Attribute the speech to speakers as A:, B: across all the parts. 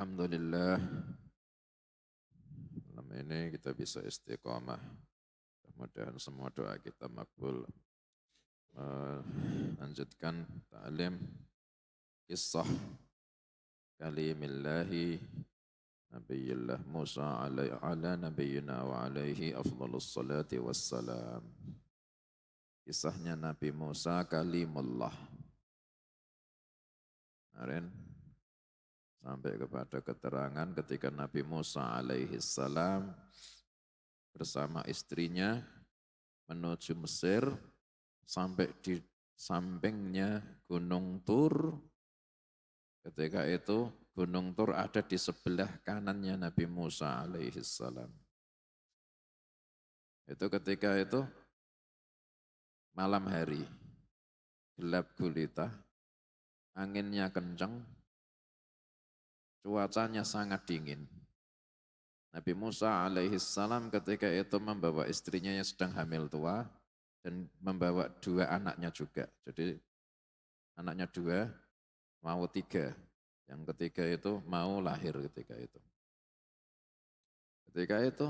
A: Alhamdulillah, malam ini kita bisa istiqomah. Mudah-mudahan semua doa kita makbul. Lanjutkan ta'lim kisah kalimillahi Nabiyullah Musa ala nabiyina wa alaihi afdhalus salati wassalam. Kisahnya Nabi Musa kalimullah. Kemarin sampai kepada keterangan ketika Nabi Musa alaihi salam bersama istrinya menuju Mesir sampai di sampingnya Gunung Tur. Ketika itu Gunung Tur ada di sebelah kanannya Nabi Musa alaihi salam. Itu ketika itu malam hari, gelap gulita, anginnya kencang, cuacanya sangat dingin. Nabi Musa alaihi salam ketika itu membawa istrinya yang sedang hamil tua dan membawa dua anaknya juga. Jadi anaknya dua, mau tiga. Yang ketiga itu mau lahir ketika itu. Ketika itu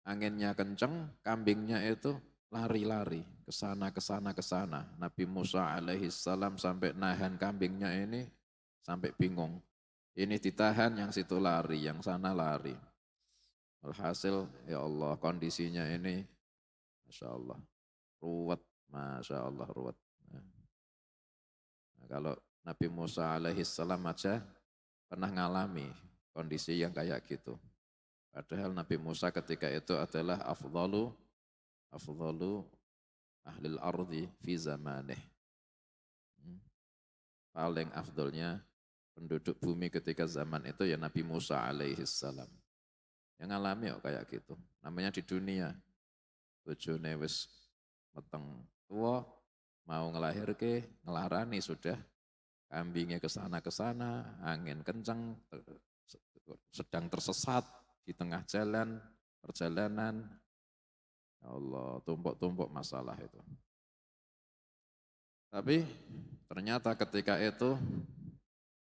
A: anginnya kencang, kambingnya itu lari-lari ke sana, ke sana, ke sana. Nabi Musa alaihi salam sampai nahan kambingnya ini sampai bingung. Ini ditahan, yang situ lari, yang sana lari. Alhasil, ya Allah, kondisinya ini, Masya Allah, ruwet, Masya Allah, ruwet. Nah, kalau Nabi Musa alaihi salam aja pernah ngalami kondisi yang kayak gitu. Padahal Nabi Musa ketika itu adalah afdalu ahlil ardi fi zamanih. Paling afdolnya penduduk bumi ketika zaman itu ya Nabi Musa alaihi salam. Yang ngalami kok kayak gitu. Namanya di dunia. Bojone wis meteng tua, mau ngelahirke, ngelarani sudah. Kambingnya ke sana, angin kencang, sedang tersesat di tengah jalan, perjalanan. Ya Allah, tumpuk-tumpuk masalah itu. Tapi ternyata ketika itu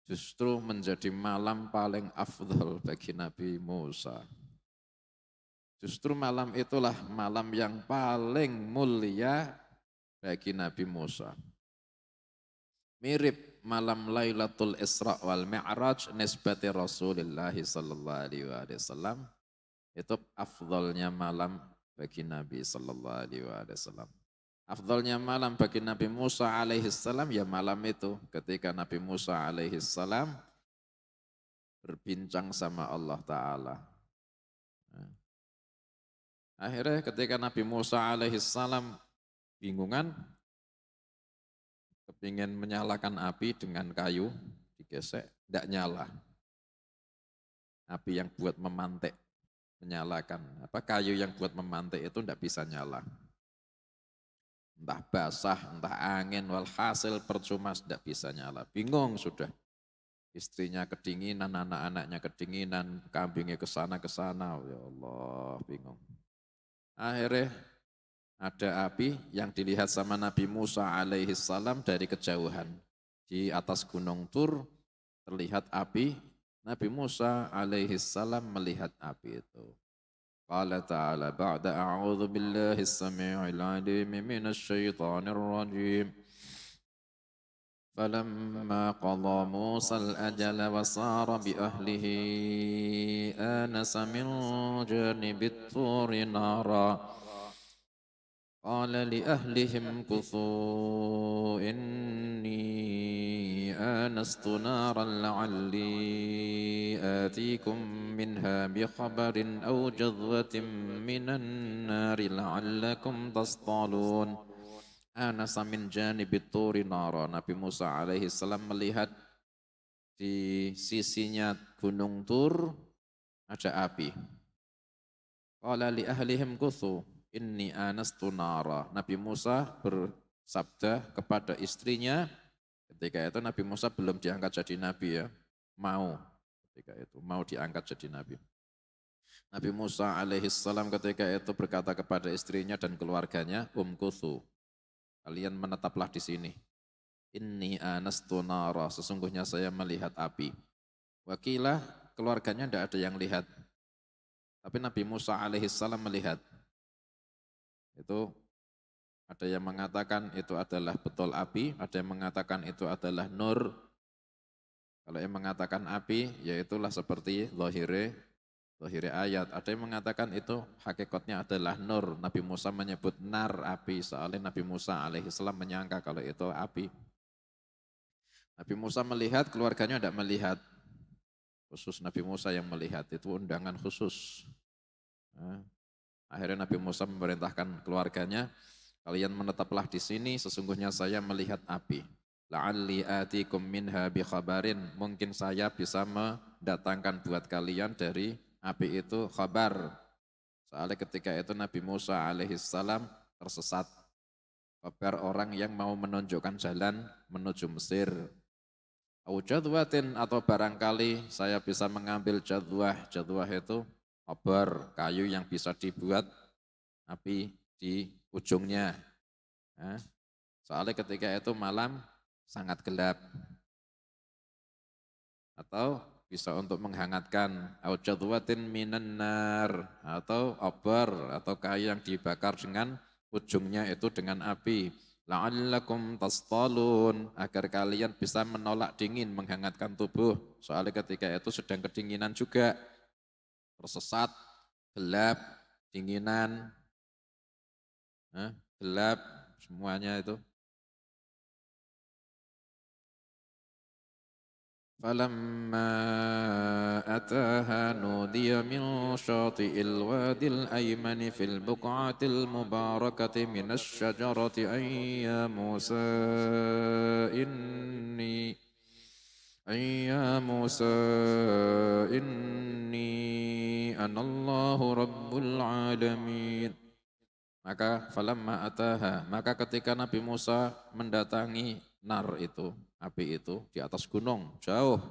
A: justru menjadi malam paling afdal bagi Nabi Musa. Justru malam itulah malam yang paling mulia bagi Nabi Musa. Mirip malam Lailatul Isra wal Mi'raj nisbati Rasulullah sallallahu alaihi wasallam. Itu afdalnya malam bagi Nabi sallallahu alaihi wasallam. Afdalnya malam bagi Nabi Musa alaihi salam ya malam itu ketika Nabi Musa alaihi salam berbincang sama Allah Ta'ala. Akhirnya ketika Nabi Musa alaihi salam bingungan, kepingin menyalakan api dengan kayu, digesek, tidak nyala. Api yang buat memantik, menyalakan. Kayu yang buat memantik itu tidak bisa nyala. Entah basah, entah angin, walhasil percuma tidak bisa nyala. Bingung sudah. Istrinya kedinginan, anak-anaknya kedinginan, kambingnya ke sana. Ya Allah, bingung. Akhirnya ada api yang dilihat sama Nabi Musa alaihi salam dari kejauhan. Di atas gunung Tur terlihat api, Nabi Musa alaihi salam melihat api itu. Qala ta'ala ba'da a'udhu billahi as-sami'il 'alim minasy syaithanir rajim. فلما قضى موسى الأجل وصار بأهله آنس من جانب الطور نارا قال لأهلهم كثوا إني آنست نارا لعلي آتيكم منها بخبر أو جذوة من النار لعلكم تصطلون. Anasa min janibit turi nara. Nabi Musa alaihi salam melihat di sisinya gunung Tur ada api. Qala li ahlihim kuthu inni anastu nara. Nabi Musa bersabda kepada istrinya, ketika itu Nabi Musa belum diangkat jadi nabi ya, ketika itu mau diangkat jadi nabi. Nabi Musa alaihi salam ketika itu berkata kepada istrinya dan keluarganya, kuthu, kalian menetaplah di sini. Inni anastu nara, sesungguhnya saya melihat api. Wakilah keluarganya tidak ada yang lihat. Tapi Nabi Musa alaihissalam melihat. Itu ada yang mengatakan itu adalah betul api, ada yang mengatakan itu adalah nur. Kalau yang mengatakan api, yaitulah seperti lohire ayat. Ada yang mengatakan itu hakikatnya adalah nur. Nabi Musa menyebut nar api, soalnya Nabi Musa alaihissalam menyangka kalau itu api. Nabi Musa melihat, keluarganya tidak melihat. Khusus Nabi Musa yang melihat, itu undangan khusus. Nah, akhirnya Nabi Musa memerintahkan keluarganya, kalian menetaplah di sini, sesungguhnya saya melihat api. La'alli atikum minha bi khabarin, mungkin saya bisa mendatangkan buat kalian dari api itu khabar. Soalnya ketika itu Nabi Musa alaihissalam tersesat. Kabar orang yang mau menunjukkan jalan menuju Mesir. Au jadwatin, atau barangkali saya bisa mengambil jadwah. Jadwah itu obor, kayu yang bisa dibuat api di ujungnya. Nah, soalnya ketika itu malam sangat gelap. Atau bisa untuk menghangatkan. Au jadwatin minan nar, atau obor atau kayu yang dibakar dengan ujungnya itu dengan api. La'allakum tastalun, agar kalian bisa menolak dingin, menghangatkan tubuh. Soalnya ketika itu sedang kedinginan juga, tersesat, gelap, dinginan, gelap, semuanya itu. فلما أتاها نودي من شاطئ الوادي الأيمن في البقعة المباركة من الشجرة أن يا موسى إني أنا الله رب العالمين. Maka falamma ataha, maka ketika Nabi Musa mendatangi nar itu, api itu di atas gunung, jauh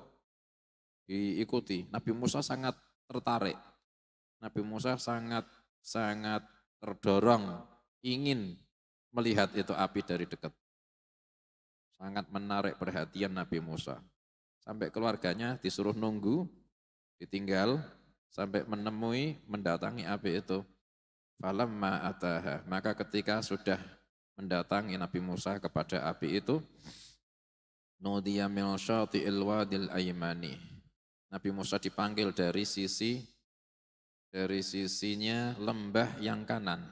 A: diikuti. Nabi Musa sangat tertarik. Nabi Musa sangat terdorong ingin melihat itu api dari dekat. Sangat menarik perhatian Nabi Musa. Sampai keluarganya disuruh nunggu, ditinggal sampai mendatangi api itu. Falamma ataha, maka ketika sudah mendatangi Nabi Musa kepada api itu, nudiya min syati'il wadil aymani. Nabi Musa dipanggil dari sisinya lembah yang kanan.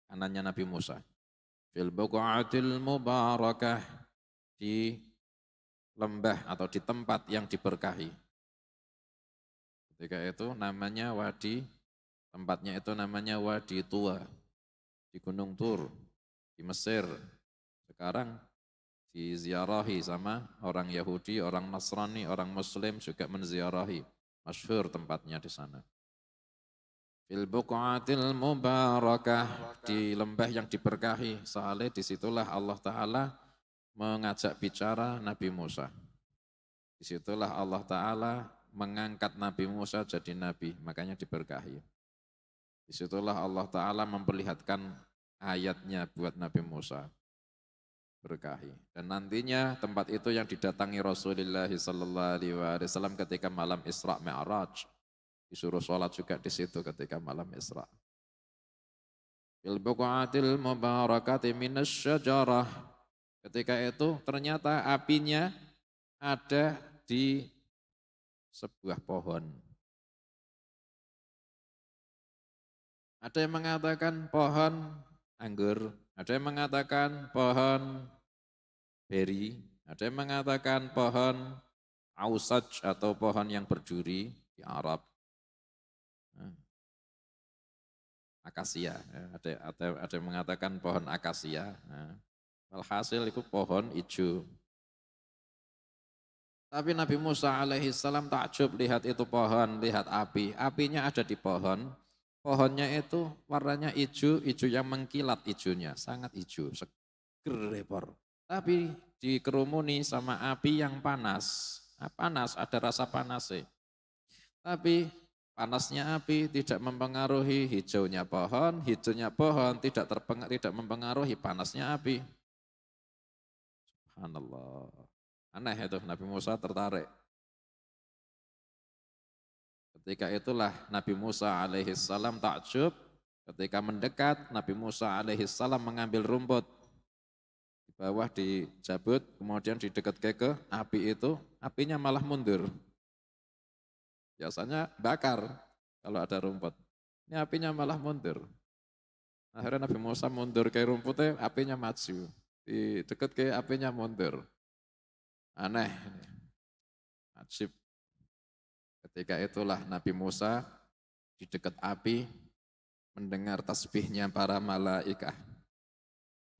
A: Kanannya Nabi Musa. Fil buq'atil mubarakah, di lembah atau di tempat yang diberkahi. Ketika itu namanya tempatnya itu namanya Wadi Tua, di Gunung Tur, di Mesir. Sekarang diziarahi sama orang Yahudi, orang Nasrani, orang Muslim juga menziarahi. Masyhur tempatnya di sana. Fil buqatil mubarakah, di lembah yang diberkahi. Soalnya disitulah Allah Ta'ala mengajak bicara Nabi Musa. Disitulah Allah Ta'ala mengangkat Nabi Musa jadi Nabi, makanya diberkahi. Disitulah Allah Ta'ala memperlihatkan ayatnya buat Nabi Musa, berkahi. Dan nantinya tempat itu yang didatangi Rasulullah SAW ketika malam Isra Mi'raj. Disuruh sholat juga di situ ketika malam Isra. Fil buqatil mubarakati minas syajarah. Ketika itu ternyata apinya ada di sebuah pohon. Ada yang mengatakan pohon anggur, ada yang mengatakan pohon beri, ada yang mengatakan pohon ausaj atau pohon yang berduri di Arab. Akasia, ada yang mengatakan pohon akasia. Alhasil itu pohon hijau. Tapi Nabi Musa alaihissalam takjub lihat itu pohon, lihat api. Apinya ada di pohon. Pohonnya itu warnanya hijau, hijau yang mengkilat hijaunya, sangat hijau, seger lepor. Tapi dikerumuni sama api yang panas. Panas, ada rasa panasnya. Tapi panasnya api tidak mempengaruhi hijaunya pohon tidak mempengaruhi panasnya api. Subhanallah. Aneh itu, Nabi Musa tertarik. Ketika itulah Nabi Musa alaihissalam takjub. Ketika mendekat, Nabi Musa alaihissalam mengambil rumput. Di bawah dicabut, kemudian didekat ke api itu, apinya malah mundur. Biasanya bakar kalau ada rumput. Ini apinya malah mundur. Akhirnya Nabi Musa mundur ke rumputnya, apinya maju. Di dekat ke apinya mundur. Aneh. Ajib. Ketika itulah Nabi Musa di dekat api mendengar tasbihnya para malaikah.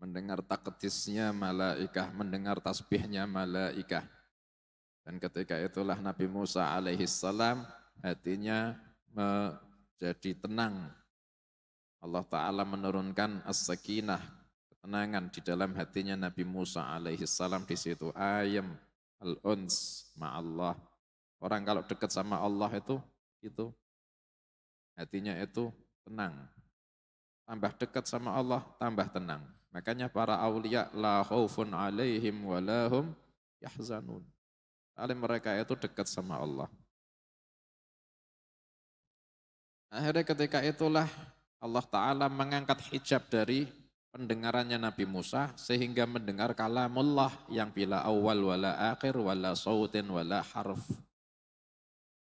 A: Mendengar takdisnya malaikah, mendengar tasbihnya malaikah. Dan ketika itulah Nabi Musa alaihissalam hatinya menjadi tenang. Allah Ta'ala menurunkan as-sakinah, ketenangan di dalam hatinya Nabi Musa alaihissalam di situ. Ayam al-uns ma'allah. Orang kalau dekat sama Allah itu hatinya itu tenang. Tambah dekat sama Allah, tambah tenang. Makanya para aulia la khaufun alaihim wa lahum yahzanun. Alim mereka itu dekat sama Allah. Akhirnya ketika itulah Allah Ta'ala mengangkat hijab dari pendengarannya Nabi Musa sehingga mendengar kalamullah yang bila awal wala akhir wala sautin wala harf.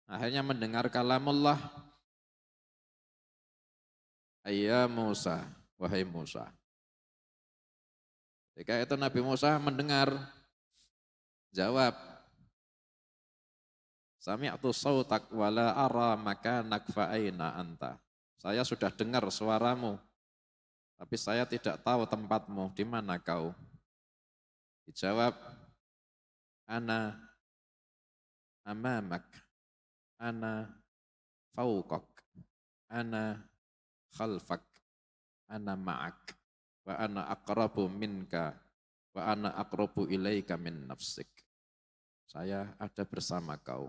A: Akhirnya mendengar kalamullah. Ayya Musa, wahai Musa. Ketika itu Nabi Musa mendengar, jawab, sami'tu sautak wala ara makanak fa'aina anta. Saya sudah dengar suaramu, tapi saya tidak tahu tempatmu, di mana kau. Dijawab, ana amamak, ana fauqak, ana khalfak, ana ma'ak, wa ana aqrabu minka, wa ana aqrabu ilaika min nafsik. Saya ada bersama kau,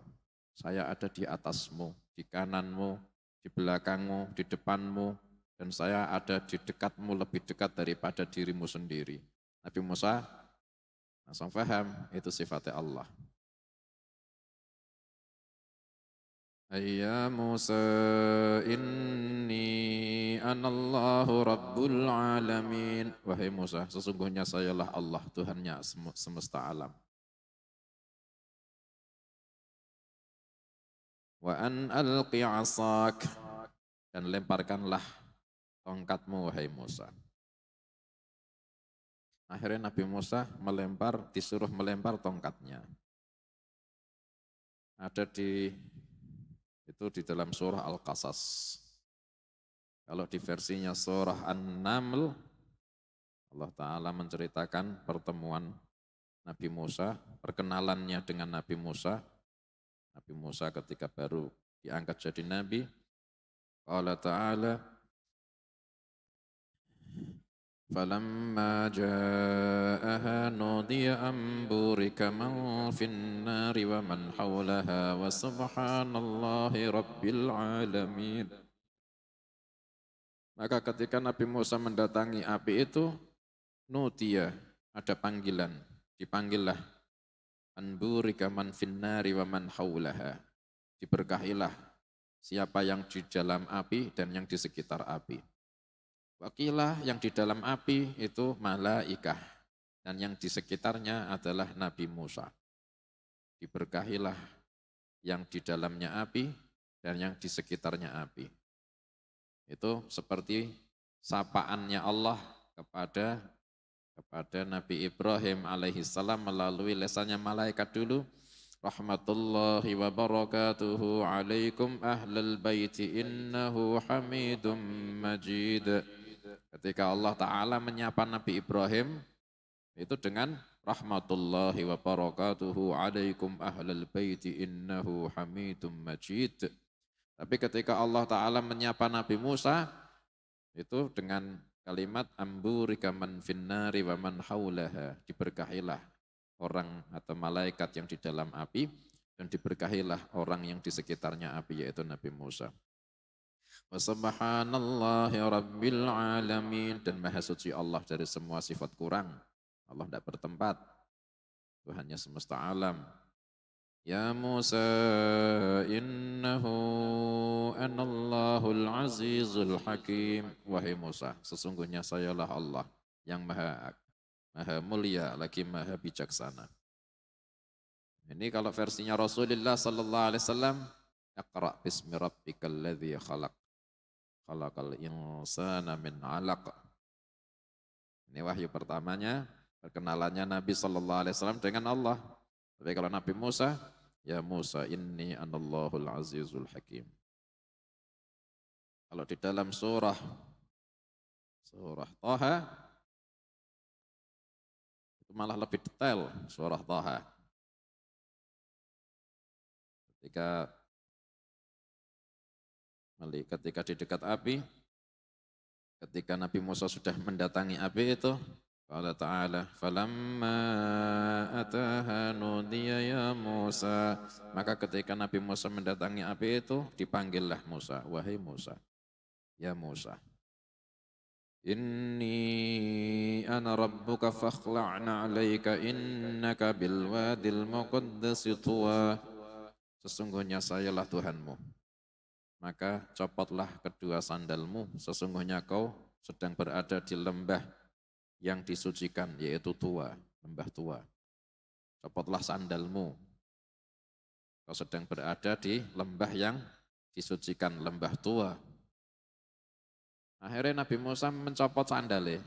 A: saya ada di atasmu, di kananmu, di belakangmu, di depanmu, dan saya ada di dekatmu lebih dekat daripada dirimu sendiri. Nabi Musa langsung paham, itu sifatnya Allah. Ya Musa inni anallahu rabbul alamin. Wahai Musa, sesungguhnya sayalah Allah, Tuhannya semesta alam. Wa an alqi asak, dan lemparkanlah tongkatmu wahai Musa. Akhirnya Nabi Musa disuruh melempar tongkatnya. Ada itu di dalam surah Al-Qasas. Kalau di versinya surah An-Naml, Allah Ta'ala menceritakan pertemuan Nabi Musa, perkenalannya dengan Nabi Musa. Nabi Musa ketika baru diangkat jadi Nabi, Allah Ta'ala, فَلَمَّا جَاءَهَا نُودِيَ أَنْ بُورِكَ مَنْ فِي النَّارِ وَمَنْ حَوْلَهَا وَسُبْحَانَ اللَّهِ رَبِّ الْعَالَمِينَ. Maka ketika Nabi Musa mendatangi api itu, nudia, ada panggilan, dipanggillah, أَنْ بُورِكَ مَنْ فِي النَّارِ وَمَنْ حَوْلَهَا. Diberkahilah siapa yang di dalam api dan yang di sekitar api. Wakilah yang di dalam api itu malaikah dan yang di sekitarnya adalah Nabi Musa. Diberkahilah yang di dalamnya api dan yang di sekitarnya api. Itu seperti sapaannya Allah kepada Nabi Ibrahim alaihissalam melalui lesannya malaikat dulu. Rahmatullahi wa barakatuhu alaikum ahlal baiti innahu hamidum majid. Ketika Allah Ta'ala menyapa Nabi Ibrahim, itu dengan rahmatullahi wa barakatuhu alaikum ahlal baiti innahu hamidum majid. Tapi ketika Allah Ta'ala menyapa Nabi Musa, itu dengan kalimat amburika man finnari wa man haulaha. Diberkahilah orang atau malaikat yang di dalam api, dan diberkahilah orang yang di sekitarnya api, yaitu Nabi Musa. Wa subhanallahi rabbil alamin, dan maha suci Allah dari semua sifat kurang. Allah tidak bertempat. Tuhannya semesta alam. Ya Musa, innahu anallahul azizul hakim. Wahai Musa, sesungguhnya sayalah Allah yang maha mulia lagi maha bijaksana. Ini kalau versinya Rasulullah sallallahu alaihi wasallam, Iqra bismi rabbikal ladzi khalaq. Khalaqal insana min 'alaq. Ini wahyu pertamanya, perkenalannya Nabi sallallahu alaihi wasallam dengan Allah. Tapi kalau Nabi Musa, ya Musa inni anallahul azizul hakim. Kalau di dalam surah Thaha itu malah lebih detail surah Thaha. Ketika di dekat api, ketika Nabi Musa sudah mendatangi api itu, Allah Ta'ala, falamma ataha nudiya ya Musa. Maka ketika Nabi Musa mendatangi api itu, dipanggillah Musa, wahai Musa, ya Musa. Inni ana rabbuka fakhla'na alaika innaka bilwadil muqaddasi tuwa. Sesungguhnya sayalah Tuhanmu. Maka copotlah kedua sandalmu, sesungguhnya kau sedang berada di lembah yang disucikan, yaitu Tuwa, lembah Tuwa. Copotlah sandalmu, kau sedang berada di lembah yang disucikan, lembah Tuwa. Akhirnya Nabi Musa mencopot sandalnya,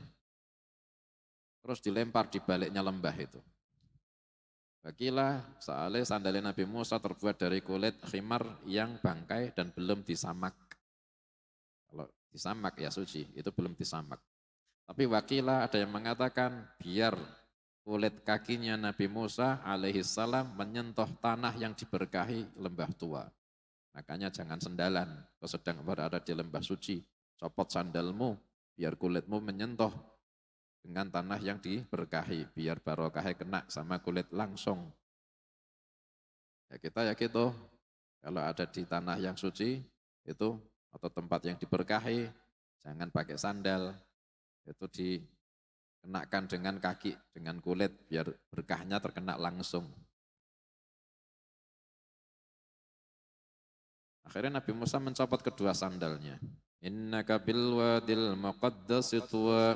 A: terus dilempar di baliknya lembah itu. Bagilah, soalnya sandalnya Nabi Musa terbuat dari kulit khimar yang bangkai dan belum disamak. Kalau disamak ya suci, itu belum disamak. Tapi wakilah ada yang mengatakan biar kulit kakinya Nabi Musa alaihissalam menyentuh tanah yang diberkahi lembah Tua. Makanya jangan sendalan, kau sedang berada di lembah suci. Copot sandalmu, biar kulitmu menyentuh dengan tanah yang diberkahi, biar barokahnya kena sama kulit langsung. Ya kita ya gitu, kalau ada di tanah yang suci, itu atau tempat yang diberkahi, jangan pakai sandal, itu dikenakan dengan kaki, dengan kulit, biar berkahnya terkena langsung. Akhirnya Nabi Musa mencopot kedua sandalnya. Innaka bil wadil muqaddasi tuwa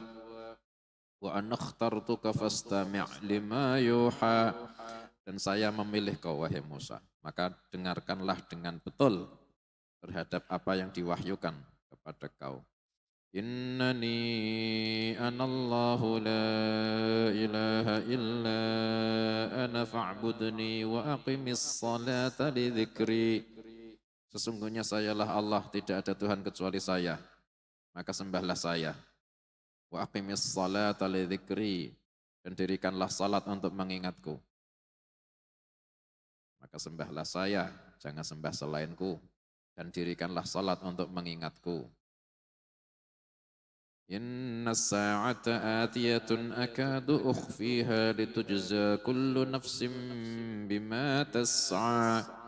A: wa ana akhtartuka fastami' lima yuha. Dan saya memilih kau wahai Musa, maka dengarkanlah dengan betul terhadap apa yang diwahyukan kepada kau. Innani anallahu la ilaha illa ana fa'budni wa aqimis salata li dzikri. Sesungguhnya sayalah Allah, tidak ada Tuhan kecuali saya. Maka sembahlah saya. Wa aqimis salata li dzikri, dan dirikanlah salat untuk mengingatku. Maka sembahlah saya, jangan sembah selainku, dan dirikanlah salat untuk mengingatku. Inna sa'ata atiyatun akadu ukhfiha litujza kullu nafsim bima tas'a.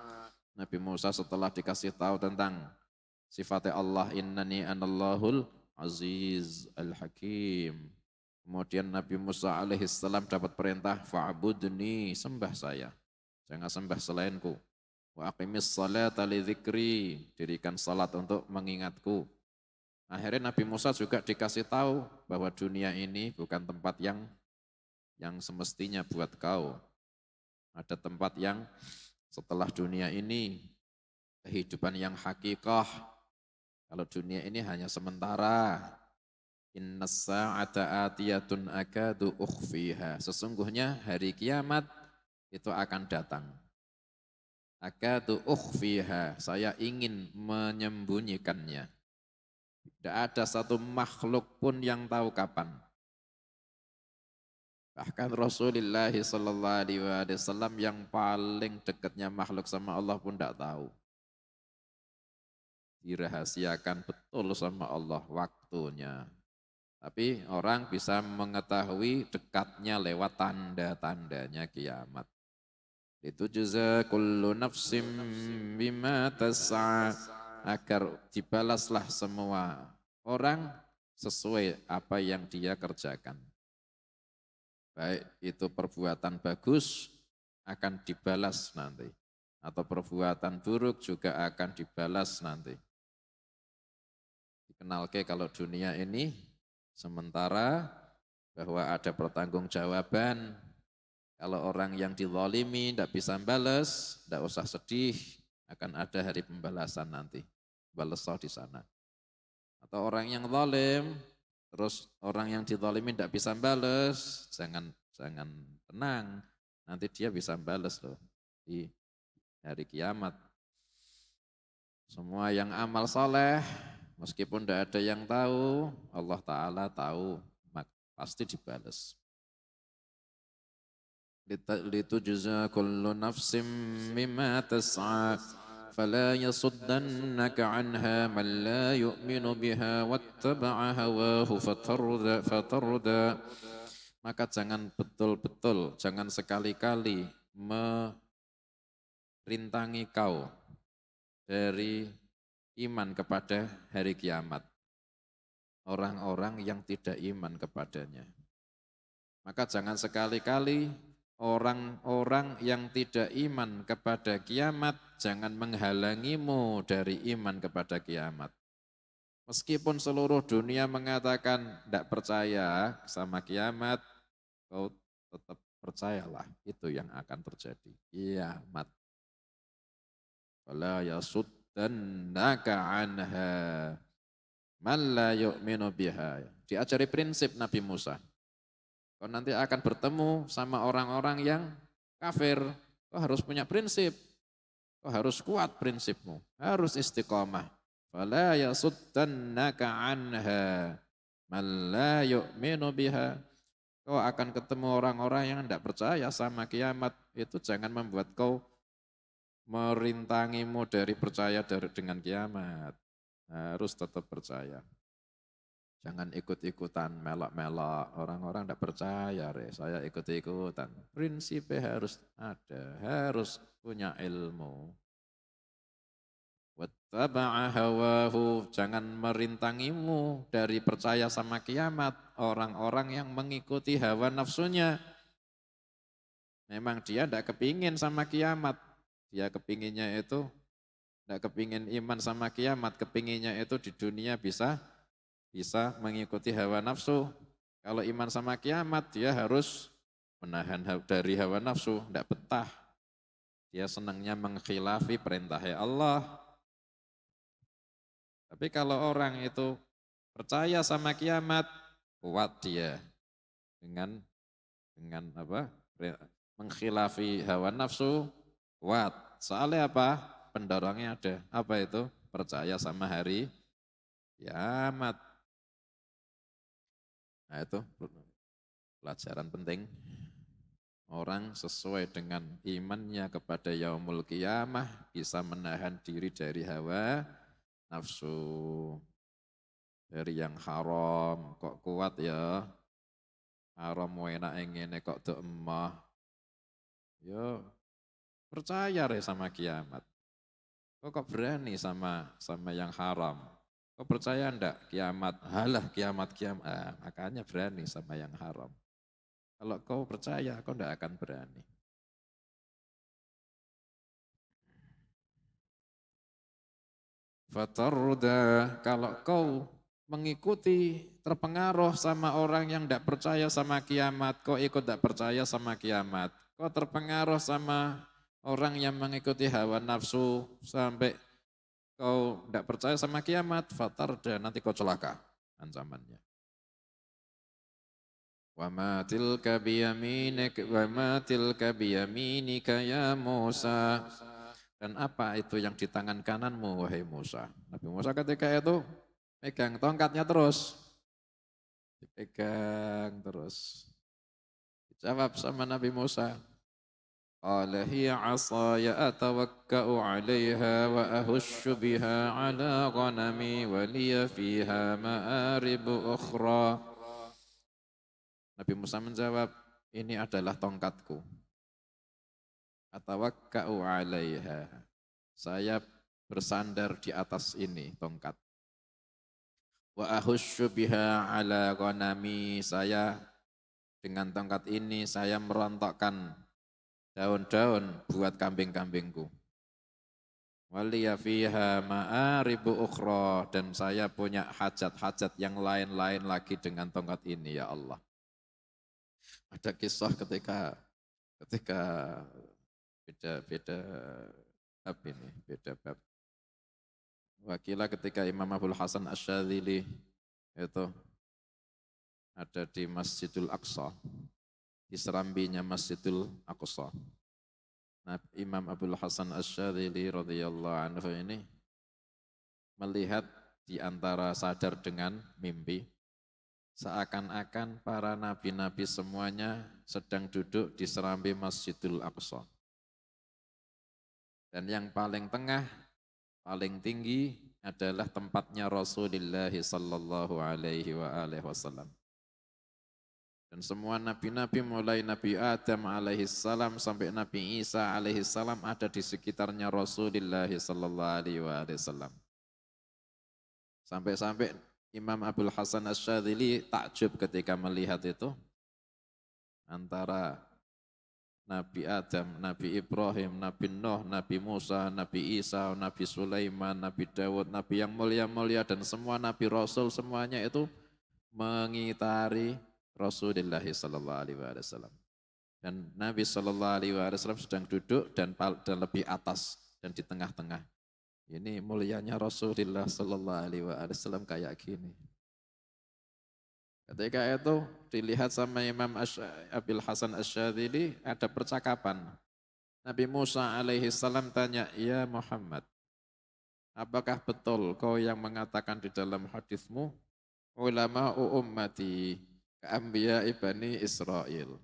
A: Nabi Musa setelah dikasih tahu tentang sifatnya Allah, innani anallahul aziz al-hakim. Kemudian Nabi Musa alaihissalam dapat perintah, fa'budni, sembah saya, jangan sembah selainku. Wa aqimis salata li dzikri, dirikan salat untuk mengingatku. Akhirnya Nabi Musa juga dikasih tahu bahwa dunia ini bukan tempat yang semestinya buat kau. Ada tempat yang setelah dunia ini, kehidupan yang hakikah. Kalau dunia ini hanya sementara. Inna sa'ata atiyatun akadu ukhfiha. Sesungguhnya hari kiamat itu akan datang. Akadu ukhfiha, saya ingin menyembunyikannya. Tidak ada satu makhluk pun yang tahu kapan. Bahkan Rasulullah SAW yang paling dekatnya makhluk sama Allah pun tidak tahu. Dirahasiakan betul sama Allah waktunya. Tapi orang bisa mengetahui dekatnya lewat tanda-tandanya kiamat. Itu juga kullu nafsim bima tas'a, agar dibalaslah semua orang sesuai apa yang dia kerjakan. Baik itu perbuatan bagus akan dibalas nanti. Atau perbuatan buruk juga akan dibalas nanti. Dikenalke kalau dunia ini sementara bahwa ada pertanggungjawaban. Kalau orang yang dizalimi tidak bisa balas, tidak usah sedih, akan ada hari pembalasan nanti. Balas di sana. Atau orang yang zalim, terus orang yang dizalimi tidak bisa balas, jangan tenang, nanti dia bisa balas loh di hari kiamat. Semua yang amal soleh, meskipun tidak ada yang tahu, Allah Ta'ala tahu, pasti dibalas. Litujza kullu nafsim mimma tas'a fala yasuddannaka anha man la yu'minu biha wattaba'a hawahu fatarda. Maka jangan betul-betul, jangan sekali-kali merintangi kau dari iman kepada hari kiamat. Orang-orang yang tidak iman kepadanya. Maka jangan sekali-kali orang-orang yang tidak iman kepada kiamat jangan menghalangimu dari iman kepada kiamat. Meskipun seluruh dunia mengatakan tidak percaya sama kiamat, kau tetap percayalah itu yang akan terjadi. Kiamat. Wala yasuddannaka anha man la yu'minu biha. Diajari prinsip Nabi Musa. Kau nanti akan bertemu sama orang-orang yang kafir. Kau harus punya prinsip. Kau harus kuat prinsipmu. Harus istiqomah. Fala yasuddannaka anha man la yu'minu biha. Kau akan ketemu orang-orang yang tidak percaya sama kiamat. Itu jangan membuat kau merintangimu dari percaya dengan kiamat. Harus tetap percaya. Jangan ikut-ikutan, melok-melok. Orang-orang tidak percaya, saya ikut-ikutan. Prinsipnya harus ada, harus punya ilmu. Wattaba'a hawahu, jangan merintangimu dari percaya sama kiamat. Orang-orang yang mengikuti hawa nafsunya. Memang dia tidak kepingin sama kiamat. Dia kepinginnya itu, tidak kepingin iman sama kiamat. Kepinginnya itu di dunia bisa mengikuti hawa nafsu. Kalau iman sama kiamat, dia harus menahan dari hawa nafsu, tidak betah. Dia senangnya mengkhilafi perintah Allah. Tapi kalau orang itu percaya sama kiamat, kuat dia dengan apa? Mengkhilafi hawa nafsu, kuat. Soalnya apa? Pendorongnya ada. Apa itu? Percaya sama hari kiamat. Nah itu pelajaran penting. Orang sesuai dengan imannya kepada yaumul qiyamah bisa menahan diri dari hawa nafsu. Dari yang haram, kok kuat ya. Haram enak ingin kok tuh emah. Ya percaya sama kiamat. Kok berani sama yang haram. Kok percaya enggak kiamat? Halah kiamat. Makanya berani sama yang haram. Kalau kau percaya, kau enggak akan berani. Fatarda, kalau kau mengikuti terpengaruh sama orang yang enggak percaya sama kiamat, kau ikut enggak percaya sama kiamat. Kau terpengaruh sama orang yang mengikuti hawa nafsu sampai kau enggak percaya sama kiamat, fatarda, nanti kau celaka ancamannya. Wa ma tilka biyaminika ya Musa. Dan apa itu yang di tangan kananmu wahai Musa? Nabi Musa ketika itu pegang tongkatnya terus. Dipegang terus. Dijawab sama Nabi Musa. Qala hiya 'asaya atawakka'u 'alaiha wa ahussu biha 'ala ghanami wa liya fiha ma'aribu ukhra. Nabi Musa menjawab, ini adalah tongkatku. Atawakka'u 'alaiha. Saya bersandar di atas ini tongkat. Wa ahussu biha 'ala ghanami. Saya dengan tongkat ini saya merontokkan daun-daun buat kambing-kambingku. Waliya fiha ma'aribu ukhra, dan saya punya hajat-hajat yang lain-lain lagi dengan tongkat ini ya Allah. Ada kisah ketika beda bab ini, beda bab. Wakilah ketika Imam Abul Hasan Asy-Syadzili itu ada di Masjidul Aqsa, di serambinya Masjidul Aqsa. Nah, Imam Abul Hasan Asy-Syadzili radhiyallahu anhu ini melihat di antara sadar dengan mimpi, seakan-akan para nabi-nabi semuanya sedang duduk di serambi Masjidul Aqsa. Dan yang paling tengah, paling tinggi adalah tempatnya Rasulullah sallallahu alaihi wasallam. Dan semua nabi-nabi mulai Nabi Adam alaihissalam sampai Nabi Isa alaihissalam ada di sekitarnya Rasulullah sallallahu alaihi wasallam. Sampai-sampai Imam Abul Hasan Asy-Syadzili takjub ketika melihat itu, antara Nabi Adam, Nabi Ibrahim, Nabi Nuh, Nabi Musa, Nabi Isa, Nabi Sulaiman, Nabi Dawud, Nabi yang mulia-mulia dan semua Nabi Rasul semuanya itu mengitari Rasulullah sallallahu alaihi wasallam. Dan Nabi sallallahu alaihi wasallam sedang duduk dan lebih atas dan di tengah-tengah. Ini mulianya Rasulullah sallallahu alaihi wasallam kayak gini. Ketika itu dilihat sama Imam Abul Hasan Asy-Syadzili, ada percakapan. Nabi Musa alaihi salam tanya, "Ya Muhammad, apakah betul kau yang mengatakan di dalam hadismu, ulama ummati ka'anbiya'i Bani Israel?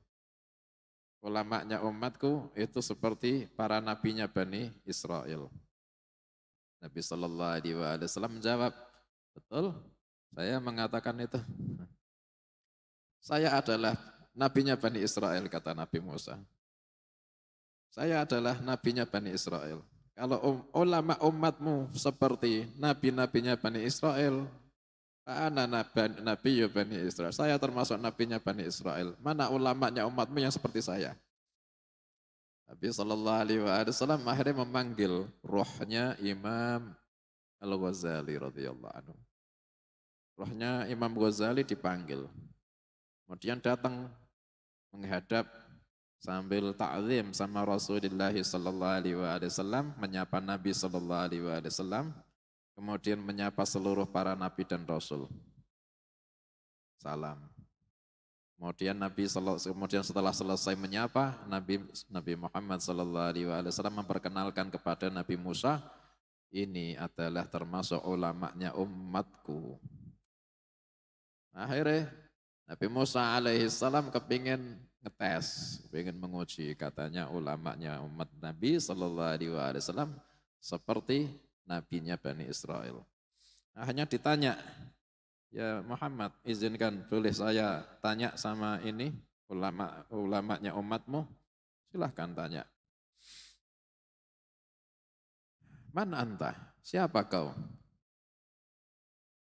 A: Ulamanya umatku itu seperti para nabinya Bani Israel." Nabi sallallahu alaihi wasallam menjawab, "Betul, saya mengatakan itu." "Saya adalah nabinya Bani Israel," kata Nabi Musa. "Saya adalah nabinya Bani Israel. Kalau ulama umatmu seperti nabi-nabinya Bani Israel, ana nabi Bani Israel. Saya termasuk nabinya Bani Israel. Mana ulamanya umatmu yang seperti saya?" Nabi sallallahu alaihi wasallam akhirnya memanggil rohnya Imam Al-Ghazali radhiyallahu anhu. Rohnya Imam Ghazali dipanggil. Kemudian datang menghadap sambil ta'zim sama Rasulullah sallallahu alaihi wasallam, menyapa Nabi sallallahu alaihi wasallam, kemudian menyapa seluruh para nabi dan rasul. Salam. Kemudian setelah selesai menyapa, Nabi Muhammad sallallahu alaihi wasallam memperkenalkan kepada Nabi Musa, "Ini adalah termasuk ulamanya umatku." Akhirnya Nabi Musa alaihissalam kepingin ngetes, kepingin menguji, katanya ulamanya umat Nabi sallallahu alaihi wasallam seperti nabinya Bani Israel. Akhirnya ditanya, "Ya Muhammad, izinkan boleh saya tanya sama ini ulamanya umatmu?" "Silahkan tanya." "Man anta? Siapa kau?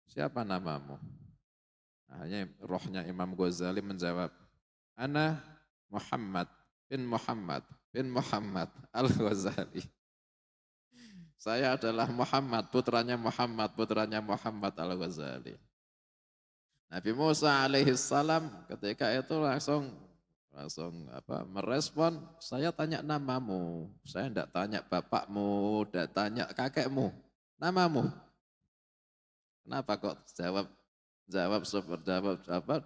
A: Siapa namamu?" Akhirnya rohnya Imam Ghazali menjawab, "Ana Muhammad bin Muhammad Al-Ghazali." "Saya adalah Muhammad, putranya Muhammad Al-Ghazali." Nabi Musa alaihissalam ketika itu langsung merespon, "Saya tanya namamu, saya tidak tanya bapakmu, tidak tanya kakekmu, namamu. Kenapa kok jawab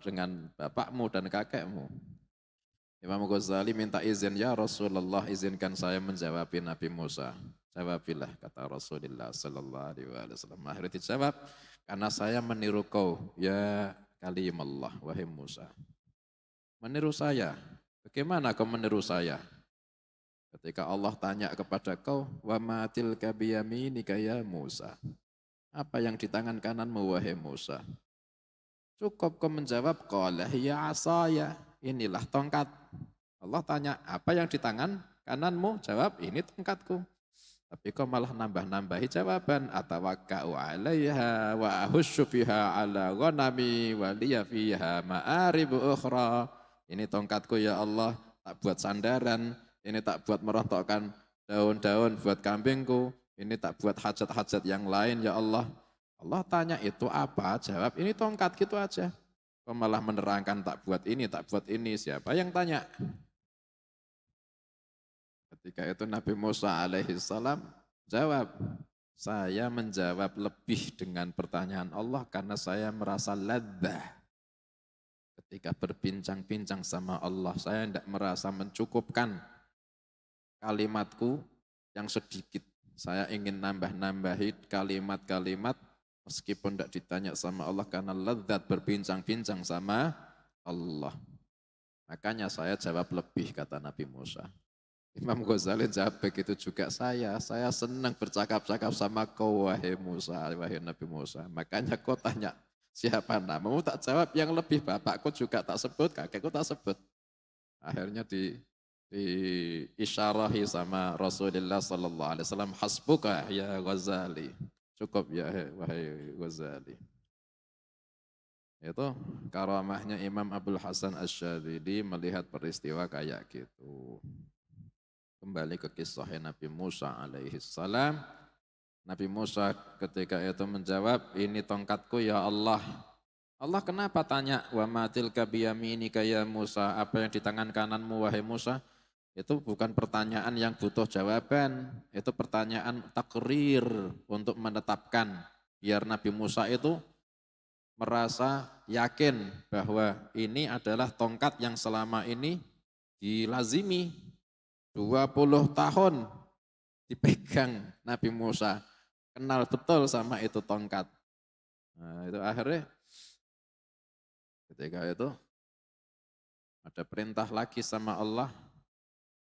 A: dengan bapakmu dan kakekmu?" Imam Ghazali minta izin, "Ya Rasulullah, izinkan saya menjawab Nabi Musa." "Jawabilah," kata Rasulullah sallallahu alaihi wasallam. Akhirnya dijawab, "Karena saya meniru kau, ya kalimullah, wahai Musa." "Meniru saya? Bagaimana kau meniru saya?" "Ketika Allah tanya kepada kau, wa ma tilka biyaminika ya Musa?" "Apa yang di tangan kananmu wahai Musa?" Cukup kau menjawab, qala hiya asaya, inilah tongkat. Allah tanya, "Apa yang di tangan kananmu?" Jawab, "Ini tongkatku." Tapi kau malah nambah-nambahi jawaban, "Atawakka'u 'alaiha wa ahussu biha 'ala ghanami wa liya fiha ma'aribu ukhra." Ini tongkatku ya Allah, tak buat sandaran, ini tak buat merontokkan daun-daun buat kambingku, ini tak buat hajat-hajat yang lain ya Allah. Allah tanya itu apa? Jawab ini tongkat gitu aja. Kok malah menerangkan tak buat ini, siapa yang tanya? Ketika itu Nabi Musa alaihi salam jawab, saya menjawab lebih dengan pertanyaan Allah karena saya merasa ladzah. Ketika berbincang-bincang sama Allah, saya tidak merasa mencukupkan kalimatku yang sedikit. Saya ingin nambah-nambahi kalimat-kalimat meskipun tidak ditanya sama Allah karena lezat berbincang-bincang sama Allah. Makanya saya jawab lebih, kata Nabi Musa. Imam Ghazali jawab begitu juga saya senang bercakap-cakap sama kau wahai Musa, wahai Nabi Musa. Makanya kau tanya siapa namamu, tak jawab yang lebih, bapakku juga tak sebut, kakekku tak sebut. Akhirnya di isyarahi sama Rasulullah sallallahu alaihi wasallam, hasbuka ya Ghazali. Cukup ya wahai Ghazali. Itu karamahnya Imam Abdul Hasan Asy-Syadzili melihat peristiwa kayak gitu. Kembali ke kisah Nabi Musa alaihi salam. Nabi Musa ketika itu menjawab, ini tongkatku ya Allah. Allah kenapa tanya, wa matil kabiyaminika ya Musa, apa yang di tangan kananmu wahai Musa? Itu bukan pertanyaan yang butuh jawaban, itu pertanyaan takrir untuk menetapkan. Biar Nabi Musa itu merasa yakin bahwa ini adalah tongkat yang selama ini dilazimi 20 tahun dipegang Nabi Musa. Kenal betul sama itu tongkat. Nah, itu akhirnya ketika itu ada perintah lagi sama Allah.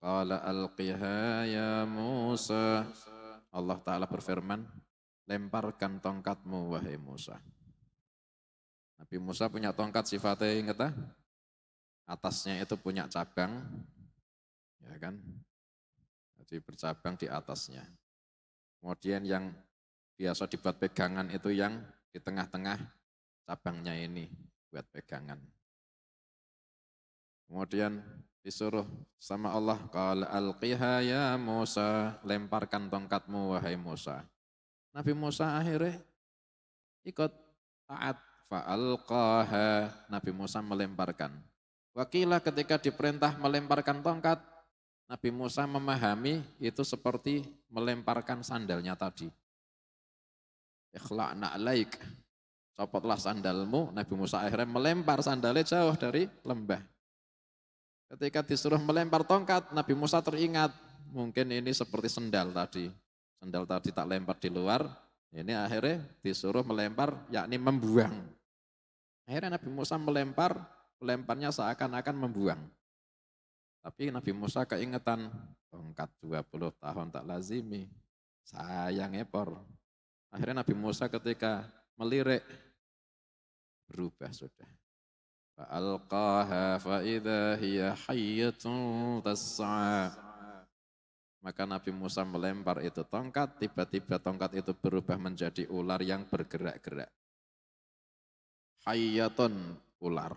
A: Qala alqiha ya Musa. Allah Ta'ala berfirman, lemparkan tongkatmu wahai Musa. Nabi Musa punya tongkat sifatnya ingat tak? Atasnya itu punya cabang, ya kan? Jadi bercabang di atasnya. Kemudian yang biasa dibuat pegangan itu yang di tengah-tengah cabangnya ini buat pegangan. Kemudian disuruh sama Allah, qala alqiha ya Musa, lemparkan tongkatmu wahai Musa. Nabi Musa akhirnya ikut taat, fa'alqaha, Nabi Musa melemparkan. Wakilah ketika diperintah melemparkan tongkat, Nabi Musa memahami itu seperti melemparkan sandalnya tadi. Ikhla'na alaik, copotlah sandalmu. Nabi Musa akhirnya melempar sandalnya jauh dari lembah. Ketika disuruh melempar tongkat, Nabi Musa teringat, mungkin ini seperti sendal tadi. Sendal tadi tak lempar di luar, ini akhirnya disuruh melempar, yakni membuang. Akhirnya Nabi Musa melemparnya seakan-akan membuang. Tapi Nabi Musa keingetan, tongkat 20 tahun tak lazimi, sayang epor. Akhirnya Nabi Musa ketika melirik, berubah sudah. Fa'alqaha fa'idha hiya hayyatun tas'a. Maka Nabi Musa melempar itu tongkat, tiba-tiba tongkat itu berubah menjadi ular yang bergerak-gerak. Hayyatun, ular.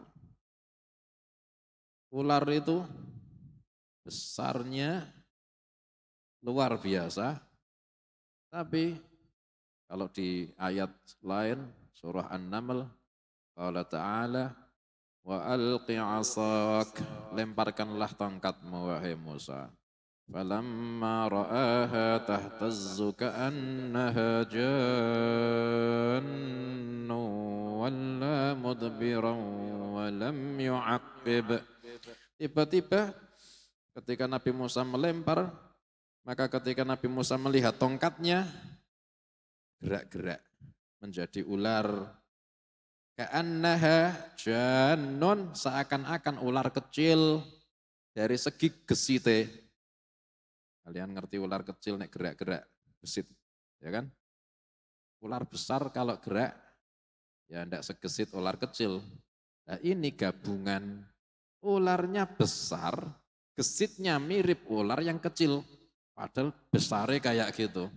A: Ular itu besarnya luar biasa, tapi kalau di ayat lain, surah An-Naml, qala ta'ala, wa alqi 'asak, lemparkanlah tongkatmu wahai Musa. Falamma ra'aha tahtazzu ka'annaha jannu walla mudbiran wa lam yu'aqqib. Tiba-tiba ketika Nabi Musa melempar, maka ketika Nabi Musa melihat tongkatnya gerak-gerak menjadi ular. Ka'annaha jannun, seakan-akan ular kecil dari segi gesite. Kalian ngerti ular kecil nek gerak-gerak gesit, ya kan? Ular besar kalau gerak ya ndak segesit ular kecil. Nah, ini gabungan, ularnya besar, gesitnya mirip ular yang kecil, padahal besarnya kayak gitu.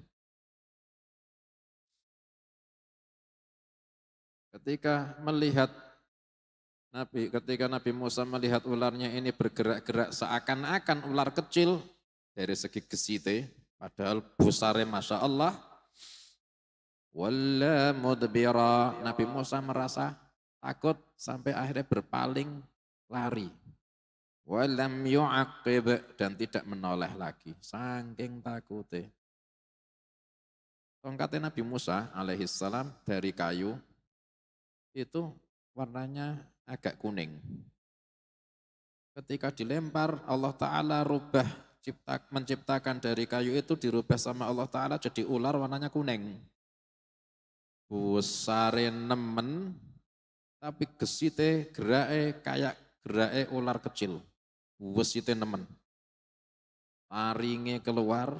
A: Ketika melihat ketika Nabi Musa melihat ularnya ini bergerak-gerak seakan-akan ular kecil dari segi gesite, padahal besarnya Masya Allah. Walla mudbira, Nabi Musa merasa takut sampai akhirnya berpaling lari. Walam yu'aqib, dan tidak menoleh lagi, saking takutnya. Tongkatnya Nabi Musa alaihissalam dari kayu itu warnanya agak kuning. Ketika dilempar Allah Ta'ala menciptakan dari kayu itu dirubah sama Allah Ta'ala jadi ular warnanya kuning. Besare nemen tapi gesite gerake kayak gerake ular kecil. Gesite nemen. Taringnya keluar,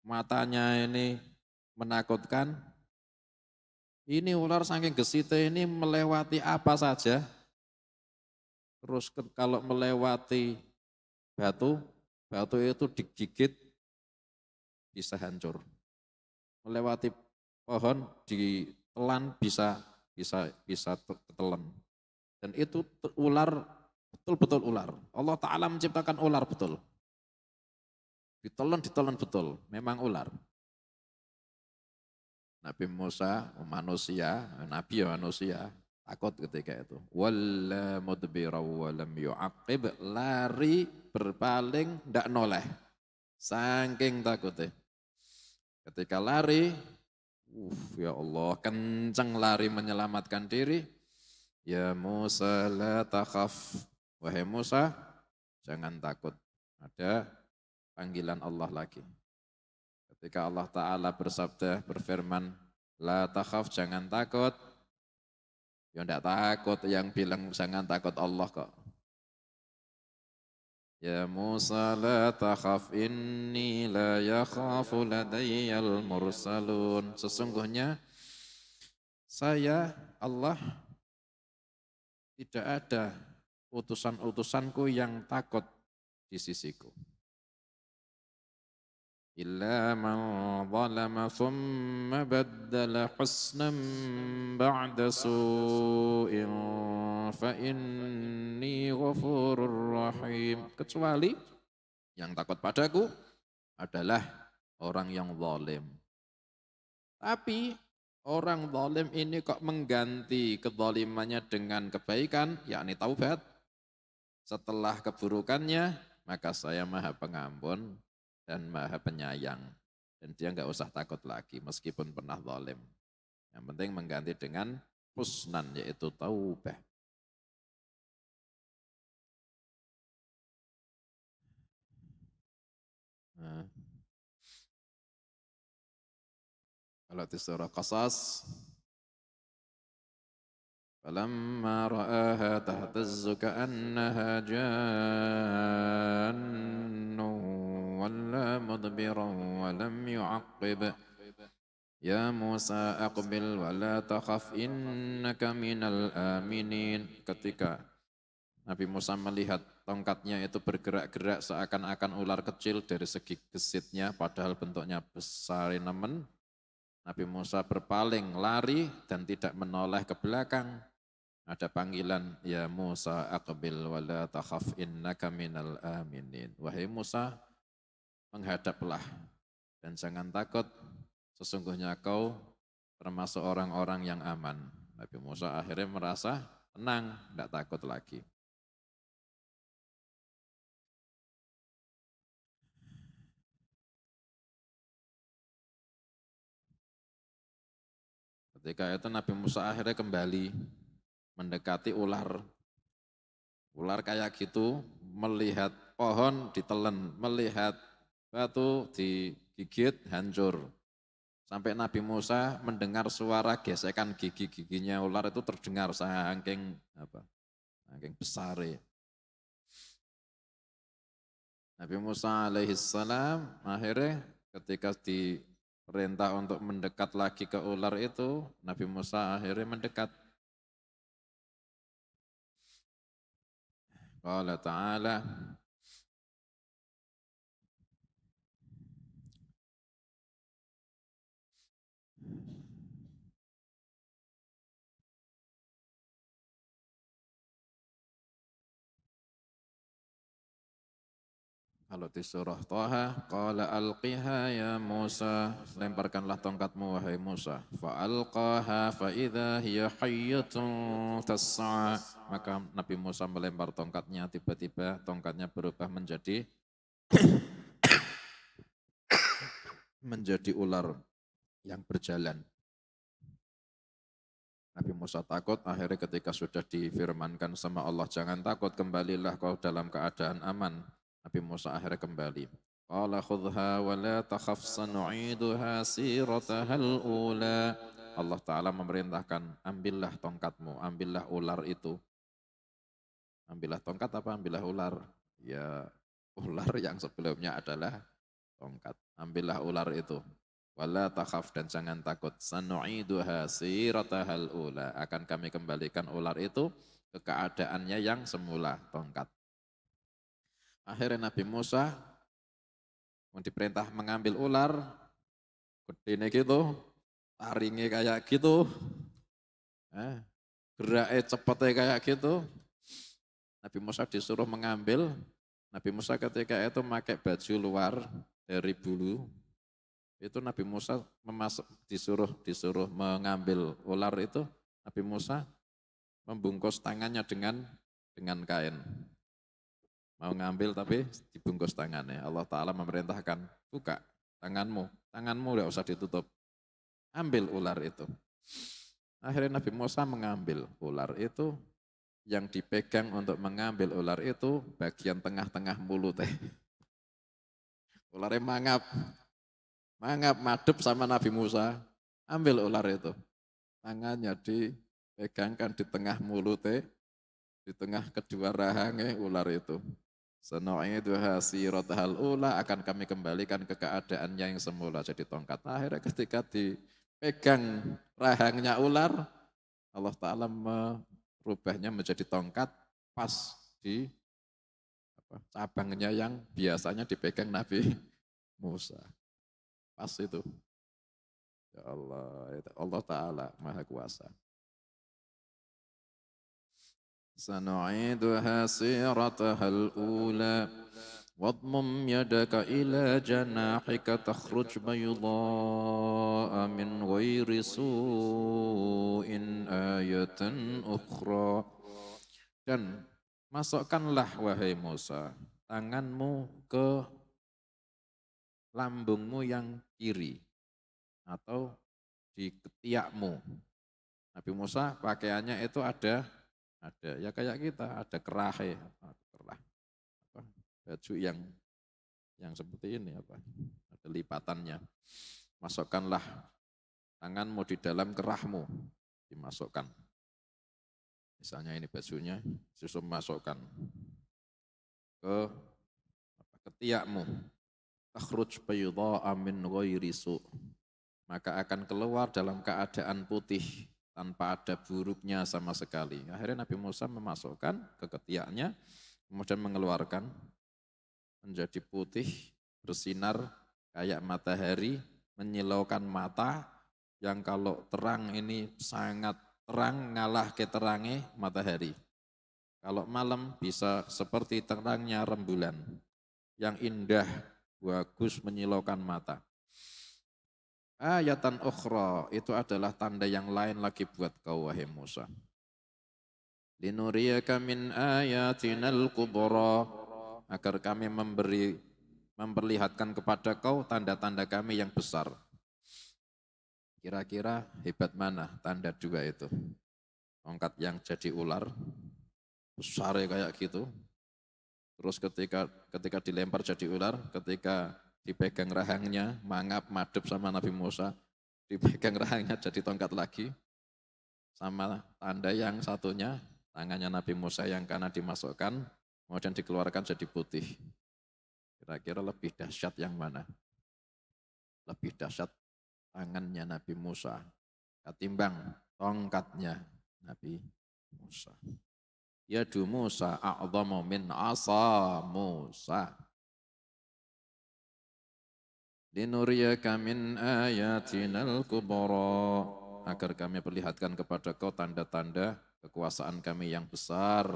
A: matanya ini menakutkan. Ini ular saking gesite ini melewati apa saja. Terus kalau melewati batu, batu itu digigit bisa hancur. Melewati pohon ditelan bisa telan. Dan itu ular betul-betul ular. Allah Ta'ala menciptakan ular betul. Ditelan betul, memang ular. Nabi Musa manusia, Nabi manusia, takut ketika itu. Walla mudbira walam yu'aqib, lari berpaling ndak noleh. Saking takutnya. Ketika lari, ya Allah, kencang lari menyelamatkan diri. Ya Musa la takhaf. Wahai Musa, jangan takut. Ada panggilan Allah lagi. Ketika Allah Ta'ala bersabda, berfirman, la takhaf, jangan takut. Ya enggak takut, yang bilang jangan takut Allah kok. Ya Musa la takhaf inni la yakhafu ladayyal mursalun. Sesungguhnya saya Allah tidak ada utusan-utusanku yang takut di sisiku. Illa man zalama thumma baddala husnan ba'da su'in fa inni ghafurur rahim. Kecuali yang takut padaku adalah orang yang zalim. Tapi orang zalim ini kok mengganti kezalimannya dengan kebaikan, yakni taubat. Setelah keburukannya, maka saya Maha Pengampun dan Maha Penyayang. Dan dia nggak usah takut lagi meskipun pernah zalim. Yang penting mengganti dengan husnan, yaitu taubah. Nah, kalau di surah Qasas, falamma ra'aha tahtazzu ka'annaha jannu walla mudbiran wa lam yu'aqqib. Ya Musa aqbil wa la takhaf innaka minal aminin. Ketika Nabi Musa melihat tongkatnya itu bergerak-gerak seakan-akan ular kecil dari segi gesitnya, padahal bentuknya besar nemen. Nabi Musa berpaling, lari dan tidak menoleh ke belakang. Ada panggilan, ya Musa aqbil wa la takhaf innaka minal aminin. Wahai Musa, menghadaplah dan jangan takut, sesungguhnya kau termasuk orang-orang yang aman. Nabi Musa akhirnya merasa tenang, tidak takut lagi. Ketika itu Nabi Musa akhirnya kembali mendekati ular. Ular kayak gitu, melihat pohon ditelan, melihat batu digigit, hancur. Sampai Nabi Musa mendengar suara gesekan gigi-giginya ular itu terdengar saking besar. Nabi Musa alaihissalam akhirnya ketika diperintah untuk mendekat lagi ke ular itu, Nabi Musa akhirnya mendekat. Qala ta'ala, Kalau di surah Thaha, qala alqiha ya Musa, lemparkanlah tongkatmu wahai Musa. Fa alqaha fa idza hiya hayyatun tas'a. Maka Nabi Musa melempar tongkatnya, tiba-tiba tongkatnya berubah menjadi ular yang berjalan. Nabi Musa takut, akhirnya ketika sudah difirmankan sama Allah, jangan takut, kembalilah kau dalam keadaan aman. Nabi Musa akhirnya kembali. Qala khudha wa la takhaf sanu'iduha siratahal ula. Allah Ta'ala memerintahkan, ambillah tongkatmu, ambillah ular itu. Ambillah tongkat apa ambillah ular? Ya ular yang sebelumnya adalah tongkat. Ambillah ular itu. Wala takhaf dan jangan takut. Sanu'iduha siratahal ula. Akan kami kembalikan ular itu ke keadaannya yang semula, tongkat. Akhirnya Nabi Musa diperintah mengambil ular, gedene gitu, taringnya kayak gitu, geraknya cepetnya kayak gitu. Nabi Musa disuruh mengambil. Nabi Musa ketika itu pakai baju luar dari bulu. Itu Nabi Musa disuruh mengambil ular itu. Nabi Musa membungkus tangannya dengan kain. Mau ngambil tapi dibungkus tangannya. Allah Ta'ala memerintahkan, buka tanganmu tidak usah ditutup. Ambil ular itu. Akhirnya Nabi Musa mengambil ular itu. Yang dipegang untuk mengambil ular itu bagian tengah-tengah mulutnya. Ularnya mangap madep sama Nabi Musa. Ambil ular itu. Tangannya dipegangkan di tengah mulutnya, di tengah kedua rahangnya ular itu. Sanu'iduha siratahal ula, akan kami kembalikan ke keadaannya yang semula jadi tongkat. Akhirnya ketika dipegang rahangnya ular, Allah Ta'ala merubahnya menjadi tongkat pas di cabangnya yang biasanya dipegang Nabi Musa. Pas itu. Ya Allah, Allah Ta'ala Maha Kuasa. Sanu'iduha siratahal ula. Wadmum yadaka ila janahika takhruj bayda'a min ghairi su'in ayatan ukhra. Dan masukkanlah wahai Musa tanganmu ke lambungmu yang kiri atau di ketiakmu. Nabi Musa pakaiannya itu ada ya kayak kita, ada kerah, baju yang seperti ini ada lipatannya. Masukkanlah tanganmu di dalam kerahmu, dimasukkan. Misalnya ini bajunya, susu masukkan ke ketiakmu. Takhruj bayda'a min ghairi su'. Maka akan keluar dalam keadaan putih tanpa ada buruknya sama sekali. Akhirnya Nabi Musa memasukkan ke ketiaknya, kemudian mengeluarkan menjadi putih, bersinar kayak matahari, menyilaukan mata yang kalau terang ini sangat terang, ngalah ke terangnya matahari. Kalau malam bisa seperti terangnya rembulan, yang indah, bagus, menyilaukan mata. Ayatan ukhra, itu adalah tanda yang lain lagi buat kau wahai Musa. Linuriyaka min ayatinal kubra, agar kami memperlihatkan kepada kau tanda-tanda kami yang besar. Kira-kira hebat mana tanda dua itu? Tongkat yang jadi ular, besar kayak gitu. Terus ketika dilempar jadi ular, ketika dipegang rahangnya, mangap, madep sama Nabi Musa, dipegang rahangnya jadi tongkat lagi. Sama tanda yang satunya, tangannya Nabi Musa yang kanan dimasukkan, kemudian dikeluarkan jadi putih. Kira-kira lebih dahsyat yang mana? Lebih dahsyat tangannya Nabi Musa ketimbang tongkatnya Nabi Musa. Yadu Musa a'zamu min asa Musa. Linuriyaka min ayatinal kubra, agar kami perlihatkan kepada kau tanda-tanda kekuasaan kami yang besar.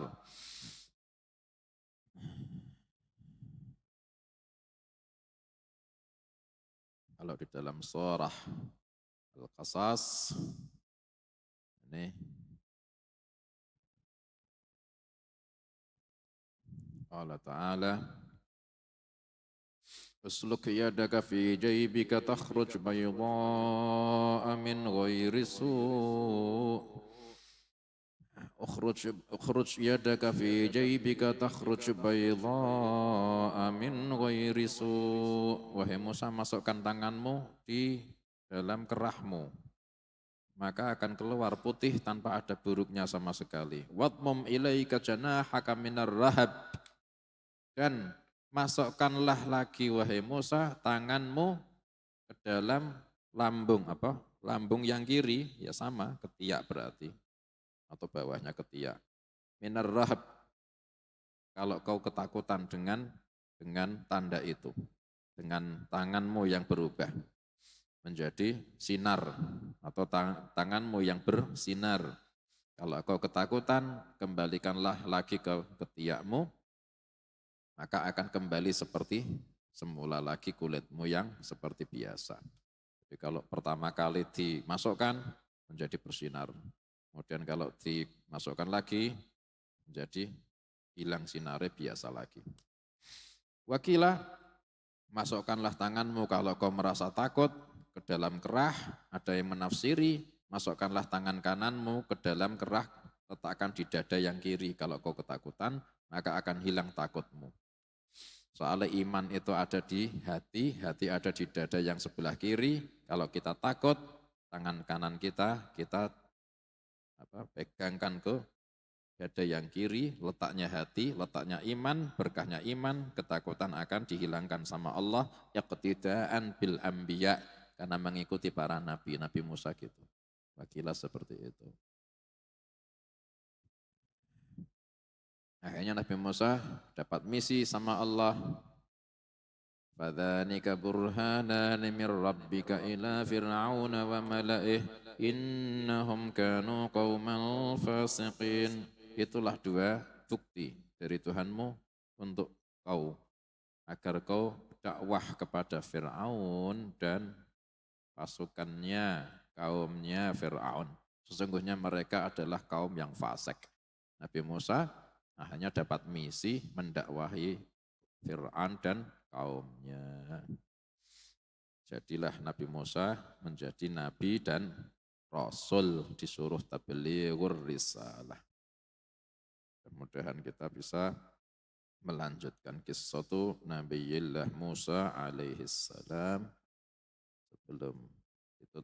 A: Kalau di dalam surah Al-Qasas ini Allah Ta'ala usluk yadaka fi jaybika takhruj bayda'a min ghairi su' ukhruj yadaka fi jaybika takhruj bayda'a min ghairi su' wahai Musa masukkan tanganmu di dalam kerahmu maka akan keluar putih tanpa ada buruknya sama sekali. Wadmum ilaika janahaka minar rahab. Dan masukkanlah lagi wahai Musa tanganmu ke dalam lambung apa? Lambung yang kiri ya sama ketiak berarti atau bawahnya ketiak. Minar rahab kalau kau ketakutan dengan tanda itu, dengan tanganmu yang berubah menjadi sinar atau tanganmu yang bersinar. Kalau kau ketakutan, kembalikanlah lagi ke ketiakmu, maka akan kembali seperti semula lagi kulitmu yang seperti biasa. Jadi kalau pertama kali dimasukkan menjadi bersinar. Kemudian kalau dimasukkan lagi menjadi hilang sinarnya biasa lagi. Wakilah, masukkanlah tanganmu kalau kau merasa takut ke dalam kerah, ada yang menafsiri, masukkanlah tangan kananmu ke dalam kerah, letakkan di dada yang kiri. Kalau kau ketakutan, maka akan hilang takutmu. Soalnya iman itu ada di hati, hati ada di dada yang sebelah kiri. Kalau kita takut, tangan kanan kita pegangkan ke dada yang kiri, letaknya hati, letaknya iman, berkahnya iman, ketakutan akan dihilangkan sama Allah, yaqtidaan bil anbiya, karena mengikuti para nabi, Nabi Musa gitu. Wakilah seperti itu. Akhirnya Nabi Musa dapat misi sama Allah. Fadzanika burhanan min rabbika ila fir'auna wa mala'ih innahum kanu qauman fasiqin. Itulah dua bukti dari Tuhanmu untuk kau agar kau dakwah kepada Fir'aun dan pasukannya, kaumnya Fir'aun. Sesungguhnya mereka adalah kaum yang fasik. Nabi Musa hanya dapat misi mendakwahi Fir'aun dan kaumnya. Jadilah Nabi Musa menjadi nabi dan rasul, disuruh tablighur risalah. Mudah-mudahan kita bisa melanjutkan kisah Nabiullah Musa alaihi salam sebelum itu